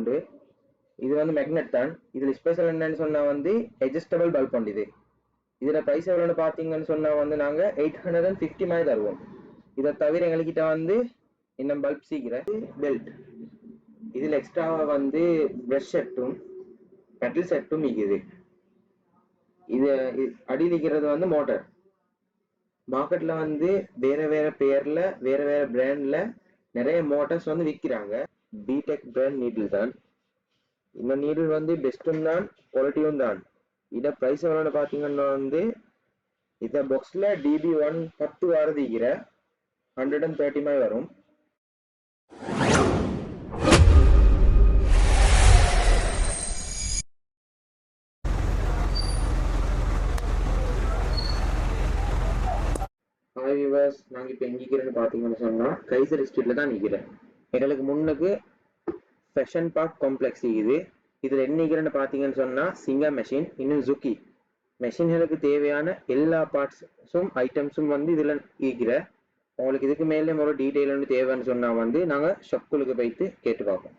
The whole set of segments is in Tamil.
உண்டு. இது வந்து மேக்னெட் தான். இதுல ஸ்பெஷல் என்னன்னு சொன்னா வந்து அட்ஜஸ்டபிள் பல்ப் உண்டு. இதுல பிரைஸ் எவ்வளோன்னு பாத்தீங்கன்னு சொன்னா வந்து நாங்க 850 மாதிரி தருவோம். இதை தவிர எங்ககிட்ட வந்து இன்னும் பல்ப் சீக்கிர பெல்ட், இதுல எக்ஸ்ட்ராவா வந்து பிரஷ் செட்டும் கட்டில் செட்டும் இருக்குது. இது அடியில் இருக்கிறது வந்து மோட்டர். மார்க்கெட்ல வந்து வேற வேற பேர்ல வேற வேற பிராண்ட்ல நிறைய மோட்டார்ஸ் வந்து விற்கிறாங்க. பிடெக் பிராண்ட் நீடில் தான். இந்த நீடில் வந்து பெஸ்டும் தான், குவாலிட்டியும் தான். இத பிரைஸ் எவ்வளோன்னு பாத்தீங்கன்னா வந்து இந்த பாக்ஸ்ல DB1 10 வாரதிக்கிற 130 மாதிரி வரும். நாங்க இப்ப எங்கிக்கிறேன்னு பாத்தீங்கன்னு சொன்னா கைசர் ஸ்ட்ரீட்ல தான் நிக்கிறேன். எங்களுக்கு முன்னுக்கு ஃபேஷன் பார்க் காம்ப்ளெக்ஸ் இருக்குது. இதுல என்ன நிக்கிறேன்னு பாத்தீங்கன்னு சொன்னா சிங்கா மெஷின், இன்னும் ஜுக்கி மெஷின்களுக்கு தேவையான எல்லா பார்ட்ஸும் ஐட்டம்ஸும் வந்து இதுல இருக்கிற. உங்களுக்கு இதுக்கு மேலே ஒரு டீட்டெயில் வந்து தேவைன்னு சொன்னா வந்து நாங்க ஷாப்புக்கு போயிட்டு கேட்டு பார்ப்போம்.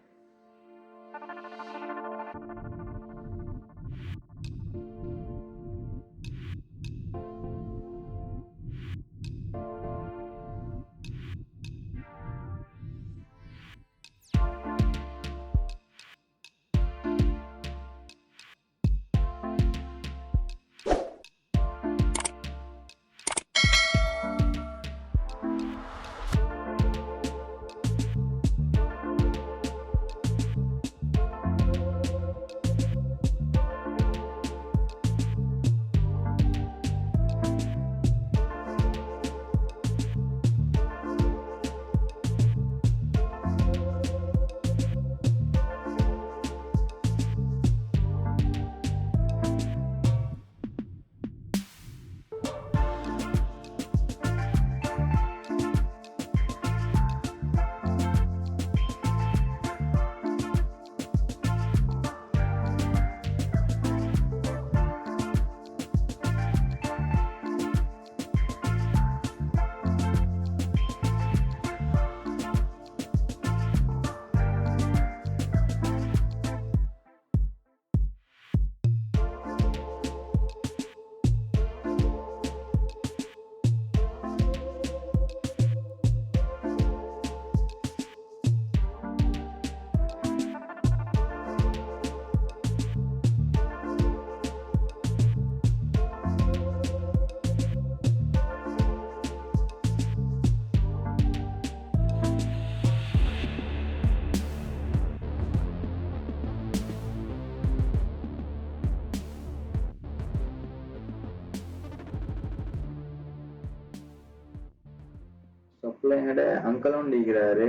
சப்ளையோட அங்கிளும் இருக்கிறாரு.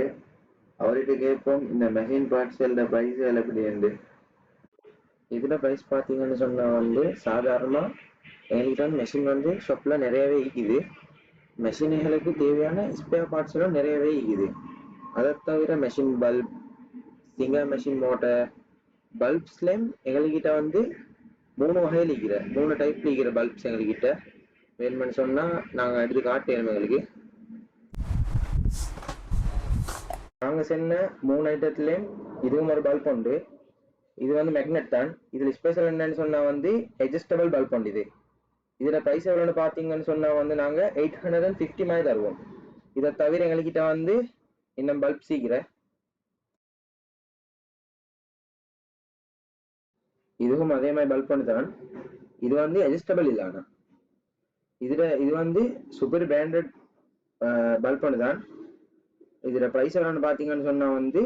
அவர்கிட்ட கேட்போம் இந்த மெஷின் பார்ட்ஸ் பிரைஸ் எப்படி உண்டு. இதுல பிரைஸ் பாத்தீங்கன்னு சொன்னா வந்து சாதாரணமா எங்களுக்கு வந்து மெஷின் வந்து ஷாப்ல நிறையவே இருக்குது. மெஷின்களுக்கு தேவையான ஸ்பேர் பார்ட்ஸ் எல்லாம் நிறையவே இருக்குது. அதை தவிர machine bulb, singer machine motor, பல்ப்ஸ்லேயும் எங்ககிட்ட வந்து 3 வகையில் இருக்கிற 3 டைப்ல இருக்கிற பல்ப்ஸ் எங்ககிட்ட வேணும்னு சொன்னா நாங்க எடுத்து காட்டுறோம். எங்களுக்கு நாங்க சொன்ன 3 ஐட்டத்துலயும் இதுவும் ஒரு பல்ப் உண்டு. இது வந்து மேக்னெட் தான். இதுல ஸ்பெஷல் என்னன்னு சொன்னா வந்து அட்ஜஸ்டபிள் பல்ப் உண்டு. இதுல பிரைஸ் எவ்வளோன்னு பாத்தீங்கன்னு சொன்னா வந்து நாங்க 850 மாதிரி தருவோம். இதை தவிர எங்ககிட்ட வந்து இன்னும் பல்ப் சீக்கிர இதுவும் அதே மாதிரி பல்ப் ஒன்று தான். இது வந்து அட்ஜஸ்டபிள் இல்லை. ஆனா இது வந்து சூப்பர் பிராண்டட் பல்ப் ஒன்று தான். இதுல பிரைஸ் எவ்வளோன்னு பாத்தீங்கன்னு சொன்னா வந்து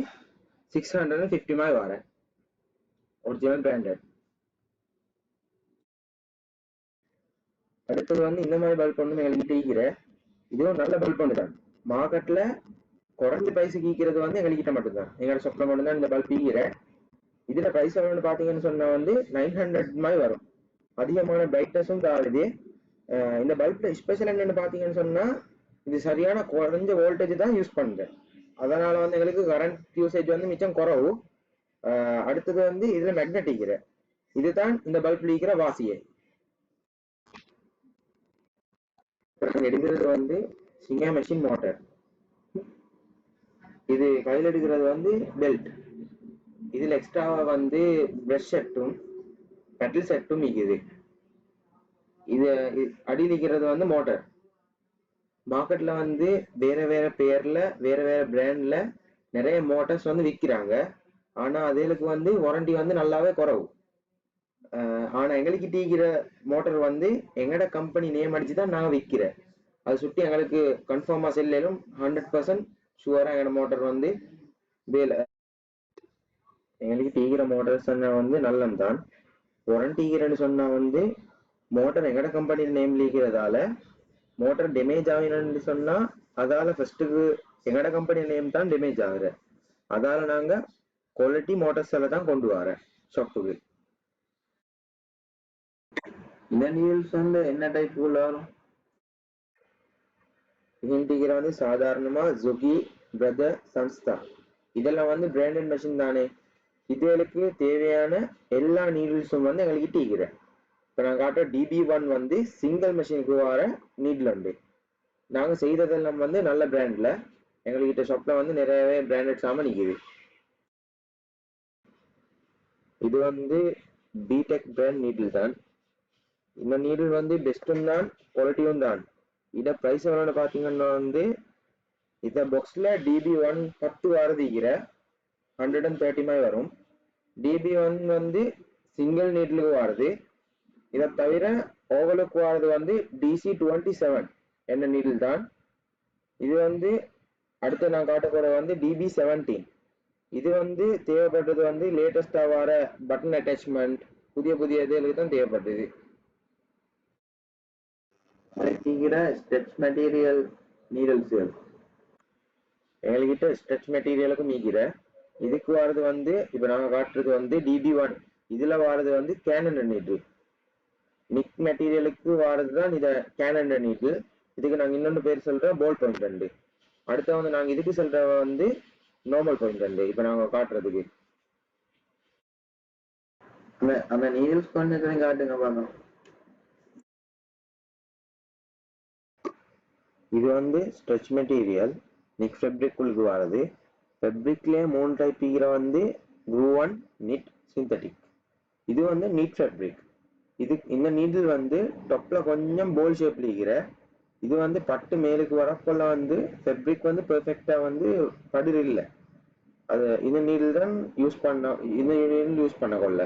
650 மாதிரி வரேன். Original branded. அடுத்தது வந்து இந்த மாதிரி பல்ப் ஒன்று எங்கள்கிட்ட இருக்கிற. இதுவும் நல்ல பல்ப் ஒன்று தான். மார்க்கெட்ல குறைஞ்ச பிரைஸுக்கு ஈக்கிறது வந்து எங்கள்கிட்ட மட்டும்தான். எங்களோட ஷாப்ல மட்டும்தான் இந்த பல்ப் ஈக்கிற. இதுல பிரைஸ் எவ்வளோன்னு பாத்தீங்கன்னு சொன்னா வந்து 900 மாதிரி வரும். அதிகமான பிரைட்னஸும் தாழுது. இந்த பல்ப்ல ஸ்பெஷல் என்னன்னு பாத்தீங்கன்னு சொன்னா இது சரியான குறைஞ்ச வோல்டேஜ் தான் யூஸ் பண்றேன். அதனால வந்து எங்களுக்கு கரண்ட் யூசேஜ் வந்து மிச்சம் குறவு. அடுத்தது வந்து இதுல மேக்னெட் இதுதான் இந்த பல்ப்ல இருக்கிற வாசியை. எடுக்கிறது வந்து சிங்கா மெஷின் மோட்டர். இது கையில் எடுக்கிறது வந்து பெல்ட். இதுல எக்ஸ்ட்ராவா வந்து பிரஷ் செட்டும் பெட்டல் செட்டும் இருக்குது. இது அடியில் இருக்கிறது வந்து மோட்டார். மார்க்கெட்ல வந்து வேற வேற பேர்ல வேற வேற பிராண்ட்ல நிறைய மோட்டார்ஸ் வந்து விற்கிறாங்க. ஆனா அதுகளுக்கு வந்து வாரண்டி வந்து நல்லாவே குறவு. ஆனா எங்களுக்கு டீக்கிற மோட்டார் வந்து எங்கட கம்பெனி நேம் அடிச்சு தான் நாங்க விற்கிறேன். அதை சுற்றி எங்களுக்கு கன்ஃபார்மா செல்லும் 100% ஷுவரா எங்கட மோட்டார் வந்து வேலை. எங்களுக்கு டீக்கிற மோட்டார்ஸ் வந்து நல்லம் தான். வாரண்டிக்கிறேன்னு சொன்னா வந்து மோட்டார் எங்கட கம்பெனி நேம் இருக்கிறதால மோட்டார் டேமேஜ் ஆகினு சொன்னா அதால ஃபர்ஸ்ட்டுக்கு எங்கட கம்பெனி நேம் தான் டேமேஜ் ஆகுற. அதால நாங்க குவாலிட்டி மோட்டார்ஸ் எல்லாம் தான் கொண்டு வர ஷாப்புக்கு. இந்த நியூஸ் வந்து என்ன டைப் உள்ள வரும்? இன்டிகிரா வந்து சாதாரணமா ஜுகி பிரதர் சன்ஸ்தா இதெல்லாம் வந்து பிராண்டட் மெஷின் தானே. இதுகளுக்கு தேவையான எல்லா நீடில்ஸும் வந்து எங்களுக்கு டீக்கிறேன். இப்போ நான் காட்டுற DB1 வந்து சிங்கிள் மெஷினுக்கு வர நீடில் உண்டு. நாங்கள் செய்ததெல்லாம் வந்து நல்ல பிராண்ட்ல எங்ககிட்ட ஷாப்ல வந்து நிறையவே பிராண்டட் சாமான் நிற்குது. இது வந்து பிடெக் பிராண்ட் நீடில் தான். இந்த நீடில் வந்து பெஸ்ட்டும் தான் குவாலிட்டியும் தான். இத பிரைஸ் எவ்வளோன்னு பார்த்தீங்கன்னா வந்து இந்த பாக்ஸ்ல DB1 10 வாரதிக்கிற 130 வரும். DB1 வந்து சிங்கிள் நீடிலுக்கு வாருது. இதை தவிர ஓவலுக்கு வாரது வந்து DC27 என்ன நீடில் தான். இது வந்து அடுத்து நான் காட்ட போற வந்து DB17. இது வந்து தேவைப்பட்டது வந்து லேட்டஸ்டா வர பட்டன் அட்டாச்மெண்ட் புதிய புதிய இதுகளுக்கு தான் தேவைப்பட்டது. ஸ்ட்ரெச் மெட்டீரியல் நீடல்ஸ் எங்ககிட்ட ஸ்ட்ரெச் மெட்டீரியலுக்கும் மீக்கிற இதுக்கு வாரது வந்து இப்ப நாங்க காட்டுறது வந்து DB1. இதுல வாரது வந்து கேனன் நீடில். நிக் மெட்டீரியலுக்கு வாரது தான் இத கேனன் நீடில். இதுக்கு நாங்க இன்னொன்று பேர் சொல்ற போல் பாயிண்ட் 2. அடுத்த வந்து நாங்க இதுக்கு சொல்ற வந்து நார்மல் பாயிண்ட் 2. இப்ப நாங்க காட்டுறதுக்கு அந்த நீடில்ஸ் கொஞ்சம் காட்டுங்க பார்க்கலாம். இது வந்து ஸ்ட்ரெச் மெட்டீரியல் நிக் ஃபேப்ரிக் உள்ளுக்கு வாரது. ஃபேப்ரிக்லேயே 3 டைப் இருக்கிற வந்து க்ரூவன் நிட் சிந்தட்டிக். இது வந்து நீட் ஃபேப்ரிக். இது இந்த நீடில் வந்து டொப்ல கொஞ்சம் போல் ஷேப்ல இருக்கிற. இது வந்து பட்டு மேலுக்கு வரப்போல வந்து ஃபேப்ரிக் வந்து பெர்ஃபெக்டா வந்து படுற இல்லை. அது இந்த நீடில் தான் யூஸ் பண்ண இந்த நீடில் யூஸ் பண்ண கொள்ள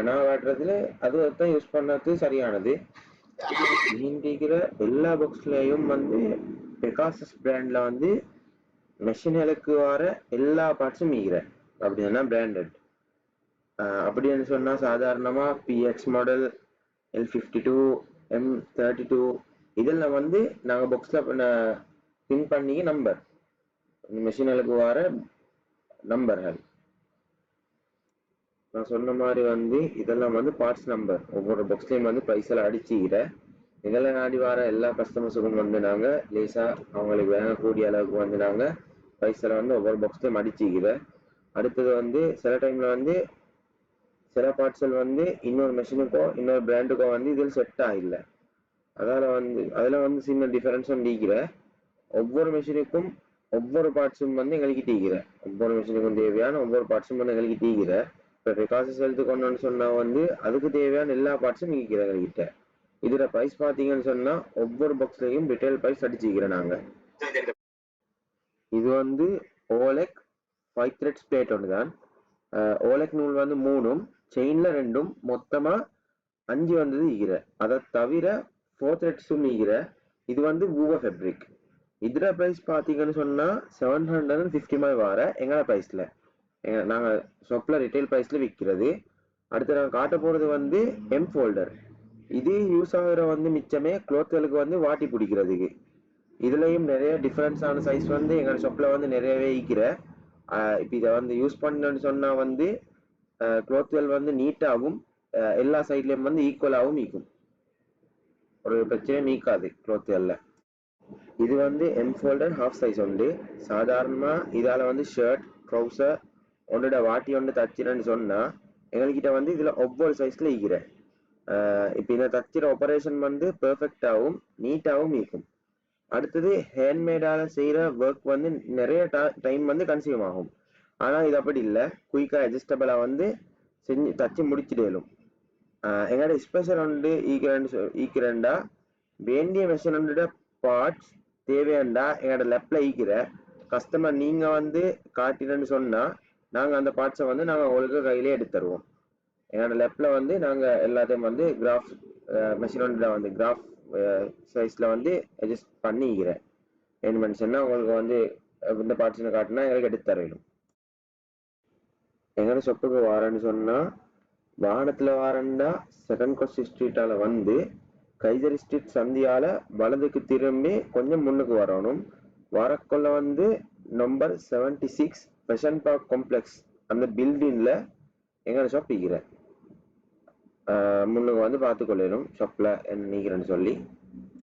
நான் காட்டுறதுல அது தான் யூஸ் பண்ணது சரியானது. இருக்கிற எல்லா பாக்ஸ்லயும் வந்து பெகாசஸ் பிராண்ட்ல வந்து மெஷின்களுக்கு வர எல்லா பார்ட்ஸும் மீகிற அப்படின்னா பிராண்டட். அப்படின்னு சொன்னா சாதாரணமா PX மாடல் L52 M32 இதெல்லாம் வந்து நாங்க பாக்ஸ்ல பின் பண்ணி நம்பர் மெஷின்களுக்கு வர நம்பர்கள். நான் சொன்ன மாதிரி வந்து இதெல்லாம் வந்து பார்ட்ஸ் நம்பர் ஒவ்வொரு பாக்ஸ்லயும் வந்து பிரைஸ் எல்லாம் அடிச்சுக்கிற. இதெல்லாம் நாடி வர எல்லா கஸ்டமர்ஸுக்கும் வந்து நாங்க லேசா அவங்களுக்கு வாங்கக்கூடிய அளவுக்கு வந்து நாங்க பிரைஸ் எல்லாம் வந்து ஒவ்வொரு பாக்ஸ்லயும் அடிச்சுக்கிற. அடுத்தது வந்து சில டைம்ல வந்து சில பார்ட்ஸல் வந்து இன்னொரு மெஷினுக்கோ இன்னொரு பிராண்டுக்கோ வந்து இதில் செட் ஆகல. அதுல வந்து சின்ன டிஃபரன்ஸும் நீக்கிற. ஒவ்வொரு மெஷினுக்கும் ஒவ்வொரு பார்ட்ஸும் வந்து எங்களுக்கு டீக்கிற. ஒவ்வொரு மெஷினுக்கும் தேவையான ஒவ்வொரு பார்ட்ஸும் வந்து எங்களுக்கு டீக்கிற. இப்போ பெகாசஸ் எடுத்துக்கொண்டோன்னு சொன்னா வந்து அதுக்கு தேவையான எல்லா பார்ட்ஸும் நீக்கிற எங்ககிட்ட. இதுல பிரைஸ் பாத்தீங்கன்னு சொன்னா ஒவ்வொரு பாக்ஸ்லயும் ரிட்டைல் பிரைஸ் அடிச்சுக்கிறேன் நாங்க. இது வந்து ஓலெக் 5 த்ரெட்ஸ் பிளேட் ஒன்று தான். ஓலெக் நூல் வந்து 3 செயின்ல 2 மொத்தமா 5 வந்தது ஈகிற. அதை தவிர 4 த்ரெட்ஸும் ஈகிற. இது வந்து வூவா ஃபேப்ரிக். இதுல பிரைஸ் பாத்தீங்கன்னு சொன்னா 750 வர எங்களோட பிரைஸ்ல நாங்க ஷாப்ல ரிட்டைல் பிரைஸ்ல விற்கிறது. அடுத்து நாங்க காட்ட போறது வந்து எம் ஃபோல்டர். இது யூஸ் ஆகுற வந்து மிச்சமே க்ளோத்களுக்கு வந்து வாட்டி பிடிக்கிறதுக்கு. இதுலயும் நிறைய டிஃபரன்ஸான சைஸ் வந்து எங்க ஷாப்ல வந்து நிறையவே ஈக்கிற. இப்ப இதை வந்து யூஸ் பண்ணணும்னு சொன்னா வந்து க்ளோத்கள் வந்து நீட்டாகவும் எல்லா சைட்லயும் வந்து ஈக்குவலாகவும் ஈக்கும். ஒரு பிரச்சனையும் ஈக்காது க்ளோத்கள்ல. இது வந்து எம் ஃபோல்டர் ஹாஃப் சைஸ் உண்டு. சாதாரணமா இதால வந்து ஷர்ட் ட்ரௌசர் ஒன்னோட வாட்டி ஒன்று தச்சிரன்னு சொன்னா எங்ககிட்ட வந்து இதுல ஒவ்வொரு சைஸ்ல ஈக்கிற. இப்ப இதை தச்சிர ஆபரேஷன் வந்து பெர்ஃபெக்டாகவும் நீட்டாகவும் இருக்கும். அடுத்தது ஹேண்ட்மேடால செய்யற ஒர்க் வந்து நிறைய டைம் வந்து கன்சியூம் ஆகும். ஆனால் இது அப்படி இல்லை, குயிக்காக அட்ஜஸ்டபிளாக வந்து செஞ்சு தச்சு முடிச்சிடலும். எங்களோட ஸ்பெஷல் வந்து ஈக்கிறேன்டா வேண்டிய மெஷினோட பார்ட்ஸ் தேவையாண்டா எங்களோட லெப்ல ஈக்கிற கஸ்டமர் நீங்கள் வந்து காட்டினு சொன்னால் நாங்கள் அந்த பார்ட்ஸை வந்து நாங்கள் உங்களுக்கு கையிலே எடுத்து தருவோம். என்னோட லெப்ல வந்து நாங்கள் எல்லாத்தையும் வந்து கிராஃப் மெஷினோட வந்து கிராஃப் சைஸில் வந்து அட்ஜஸ்ட் பண்ணிக்கிறேன். என்ன சொன்னால் உங்களுக்கு வந்து இந்த பார்ட்ஸ்னு காட்டினா எங்களுக்கு எடுத்து தரணும். எங்களோட ஷாப்புக்கு வாரேன்னு சொன்னால் வாகனத்தில் வாரண்டா செகண்ட் கோஸ்ட் ஸ்ட்ரீட்டால் வந்து கைசரி ஸ்ட்ரீட் சந்தியால் வலதுக்கு திரும்பி கொஞ்சம் முன்னுக்கு வரணும். வரக்குள்ள வந்து நம்பர் 76 ஃபேஷன் பார்க் காம்ப்ளெக்ஸ் அந்த பில்டிங்கில் எங்களோட ஷாப் இருக்கிறேன். முன்னுக்கு வந்து பார்த்துக்கொள்ளணும் ஷாப்பில் என்ன நிற்கிறேன்னு சொல்லி.